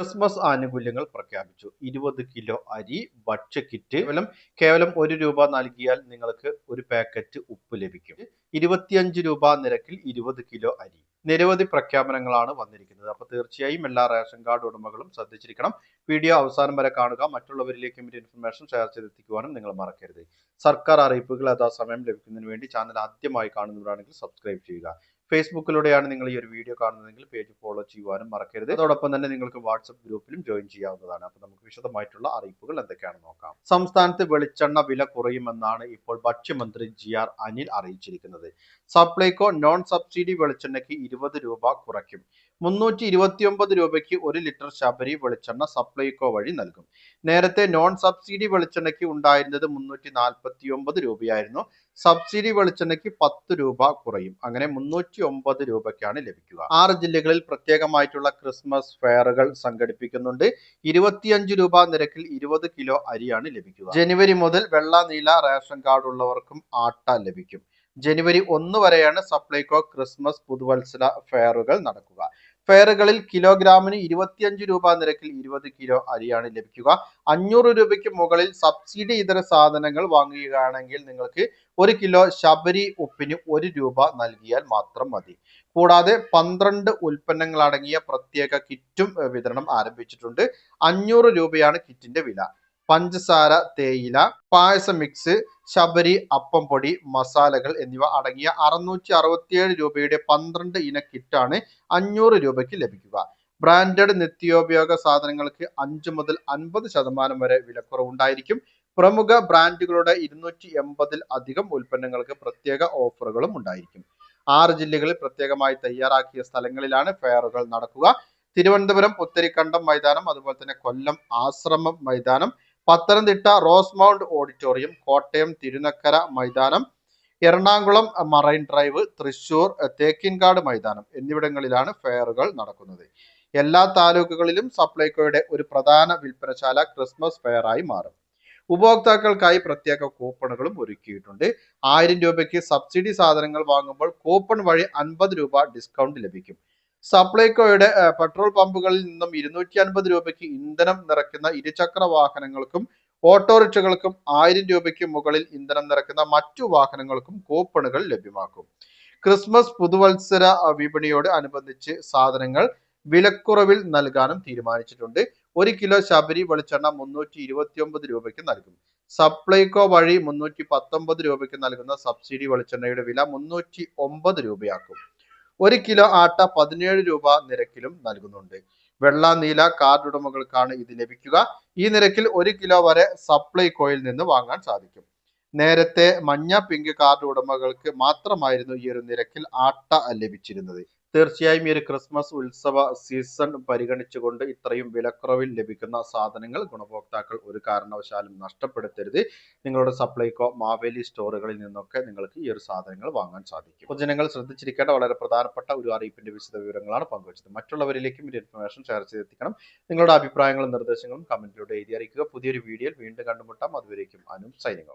Christmas ആനുകൂല്യങ്ങൾ പ്രഖ്യാപിച്ചു. 20 kilo അരി, ഭക്ഷ്യക്കിറ്റ്, കേവലം ₹1 നൽകിയാൽ നിങ്ങൾക്ക് ഒരു പാക്കറ്റ് ഉപ്പ് ലഭിക്കും. 25 രൂപ നിരക്കിൽ 20 കിലോ അരി. നിരവധി പ്രഖ്യാപനങ്ങളാണ് വന്നിരിക്കുന്നത്. അപ്പോൾ തീർച്ചയായും എല്ലാ റേഷൻ കാർഡ് ഉടമകളും ശ്രദ്ധിച്ചിരിക്കണം. വീഡിയോ അവസാനം വരെ കാണുക. മറ്റുള്ളവരിലേക്കും ഈ ഇൻഫർമേഷൻ ഷെയർ ചെയ്തെത്തിക്കുവാനും നിങ്ങൾ മറക്കരുത്. സർക്കാർ അറിയിപ്പുകൾ യഥാസമയം ലഭിക്കുന്നതിന് വേണ്ടി ചാനൽ ആദ്യമായി കാണുന്നവരാണെങ്കിൽ സബ്സ്ക്രൈബ് ചെയ്യുക. ഫേസ്ബുക്കിലൂടെയാണ് നിങ്ങൾ ഈ ഒരു വീഡിയോ കാണുന്നതെങ്കിൽ പേജ് ഫോളോ ചെയ്യുവാനും മറക്കരുത്. അതോടൊപ്പം തന്നെ നിങ്ങൾക്ക് വാട്സപ്പ് ഗ്രൂപ്പിലും ജോയിൻ ചെയ്യാവുന്നതാണ്. അപ്പോൾ നമുക്ക് വിശദമായിട്ടുള്ള അറിയിപ്പുകൾ എന്തൊക്കെയാണെന്ന് നോക്കാം. സംസ്ഥാനത്ത് വെളിച്ചെണ്ണ വില കുറയുമെന്നാണ് ഇപ്പോൾ ഭക്ഷ്യമന്ത്രി GR അനിൽ അറിയിച്ചിരിക്കുന്നത്. സപ്ലൈകോ നോൺ സബ്സിഡി വെളിച്ചെണ്ണയ്ക്ക് 20 രൂപ കുറയ്ക്കും. 329 രൂപയ്ക്ക് 1 ലിറ്റർ ശബരി വെളിച്ചെണ്ണ സപ്ലൈകോ വഴി നൽകും. നേരത്തെ നോൺ സബ്സിഡി വെളിച്ചെണ്ണയ്ക്ക് ഉണ്ടായിരുന്നത് 349 രൂപയായിരുന്നു. സബ്സിഡി വെളിച്ചെണ്ണയ്ക്ക് 10 രൂപ കുറയും. അങ്ങനെ 309 രൂപയ്ക്കാണ് ലഭിക്കുക. 6 ജില്ലകളിൽ പ്രത്യേകമായിട്ടുള്ള ക്രിസ്മസ് ഫെയറുകൾ സംഘടിപ്പിക്കുന്നുണ്ട്. 25 രൂപ നിരക്കിൽ 20 കിലോ അരിയാണ് ലഭിക്കുക. ജനുവരി മുതൽ വെള്ള നീല റേഷൻ കാർഡ് ഉള്ളവർക്കും ആട്ട ലഭിക്കും. ജനുവരി 1 വരെയാണ് സപ്ലൈകോ ക്രിസ്മസ് പുതുവത്സര ഫെയറുകൾ നടക്കുക. ഫെയറുകളിൽ കിലോഗ്രാമിന് 25 രൂപ നിരക്കിൽ 20 കിലോ അരിയാണ് ലഭിക്കുക. 500 രൂപയ്ക്ക് മുകളിൽ സബ്സിഡി ഇതര സാധനങ്ങൾ വാങ്ങുകയാണെങ്കിൽ നിങ്ങൾക്ക് 1 കിലോ ശബരി ഉപ്പിന് 1 രൂപ നൽകിയാൽ മാത്രം മതി. കൂടാതെ 12 ഉൽപ്പന്നങ്ങൾ അടങ്ങിയ പ്രത്യേക കിറ്റും വിതരണം ആരംഭിച്ചിട്ടുണ്ട്. 500 രൂപയാണ് കിറ്റിന്റെ വില. പഞ്ചസാര, തേയില, പായസ മിക്സ്, ശബരി, അപ്പം പൊടി, മസാലകൾ എന്നിവ അടങ്ങിയ 667 രൂപയുടെ 12 ഇന കിറ്റാണ് 500 രൂപയ്ക്ക് ലഭിക്കുക. ബ്രാൻഡഡ് നിത്യോപയോഗ സാധനങ്ങൾക്ക് 5 മുതൽ 50% വരെ വിലക്കുറവുണ്ടായിരിക്കും. പ്രമുഖ ബ്രാൻഡുകളുടെ 280 അധികം ഉൽപ്പന്നങ്ങൾക്ക് പ്രത്യേക ഓഫറുകളും ഉണ്ടായിരിക്കും. 6 ജില്ലകളിൽ പ്രത്യേകമായി തയ്യാറാക്കിയ സ്ഥലങ്ങളിലാണ് ഫെയറുകൾ നടക്കുക. തിരുവനന്തപുരം പുത്തരിക്കണ്ടം മൈതാനം, അതുപോലെ തന്നെ കൊല്ലം ആശ്രമം മൈതാനം, Pathanamthitta rose mount auditorium, Kottayam Thirunakkara മൈതാനം, എറണാകുളം മറൈൻ ഡ്രൈവ്, തൃശൂർ തേക്കിൻകാട് മൈതാനം എന്നിവിടങ്ങളിലാണ് ഫെയറുകൾ നടക്കുന്നത്. എല്ലാ താലൂക്കുകളിലും സപ്ലൈകോയുടെ ഒരു പ്രധാന വിൽപ്പനശാല ക്രിസ്മസ് ഫെയറായി മാറും. ഉപഭോക്താക്കൾക്കായി പ്രത്യേക കൂപ്പണുകളും ഒരുക്കിയിട്ടുണ്ട്. 1000 രൂപയ്ക്ക് സബ്സിഡി സാധനങ്ങൾ വാങ്ങുമ്പോൾ കൂപ്പൺ വഴി 50 രൂപ ഡിസ്കൗണ്ട് ലഭിക്കും. സപ്ലൈകോയുടെ പെട്രോൾ പമ്പുകളിൽ നിന്നും 250 രൂപയ്ക്ക് ഇന്ധനം നിറയ്ക്കുന്ന ഇരുചക്ര വാഹനങ്ങൾക്കും ഓട്ടോറിക്ഷകൾക്കും 1000 രൂപയ്ക്ക് മുകളിൽ ഇന്ധനം നിറയ്ക്കുന്ന മറ്റു വാഹനങ്ങൾക്കും കൂപ്പണുകൾ ലഭ്യമാക്കും. ക്രിസ്മസ് പുതുവത്സര വിപണിയോട് അനുബന്ധിച്ച് സാധനങ്ങൾ വിലക്കുറവിൽ നൽകാനും തീരുമാനിച്ചിട്ടുണ്ട്. 1 കിലോ ശബരി വെളിച്ചെണ്ണ 329 രൂപയ്ക്ക് നൽകും. സപ്ലൈകോ വഴി 319 രൂപയ്ക്ക് നൽകുന്ന സബ്സിഡി വെളിച്ചെണ്ണയുടെ വില 309 രൂപയാക്കും. 1 കിലോ ആട്ട 17 രൂപ നിരക്കിലും നൽകുന്നുണ്ട്. വെള്ള നീല കാർഡ് ഉടമകൾക്കാണ് ഇത് ലഭിക്കുക. ഈ നിരക്കിൽ 1 കിലോ വരെ സപ്ലൈകോയിൽ നിന്ന് വാങ്ങാൻ സാധിക്കും. നേരത്തെ മഞ്ഞ പിങ്ക് കാർഡ് ഉടമകൾക്ക് മാത്രമായിരുന്നു ഈ ഒരു നിരക്കിൽ ആട്ട ലഭിച്ചിരുന്നത്. തീർച്ചയായും ഈ ഒരു ക്രിസ്മസ് ഉത്സവ സീസൺ പരിഗണിച്ചുകൊണ്ട് ഇത്രയും വിലക്കുറവിൽ ലഭിക്കുന്ന സാധനങ്ങൾ ഗുണഭോക്താക്കൾ ഒരു കാരണവശാലും നഷ്ടപ്പെടുത്തരുത്. നിങ്ങളുടെ സപ്ലൈകോ മാവേലി സ്റ്റോറുകളിൽ നിന്നൊക്കെ നിങ്ങൾക്ക് ഈ ഒരു സാധനങ്ങൾ വാങ്ങാൻ സാധിക്കും. പൊതുജനങ്ങൾ ശ്രദ്ധിച്ചിരിക്കേണ്ട വളരെ പ്രധാനപ്പെട്ട ഒരു അറിയിപ്പിന്റെ വിശദ വിവരങ്ങളാണ് പങ്കുവച്ചത്. മറ്റുള്ളവരിലേക്കും ഈ ഇൻഫർമേഷൻ ഷെയർ ചെയ്തെത്തിക്കണം. നിങ്ങളുടെ അഭിപ്രായങ്ങളും നിർദ്ദേശങ്ങളും കമന്റിലൂടെ എഴുതി അറിയിക്കുക. പുതിയൊരു വീഡിയോയിൽ വീണ്ടും കണ്ടുമുട്ടാം. അതുവരേക്കും സൈനിങ് ഔട്ട്.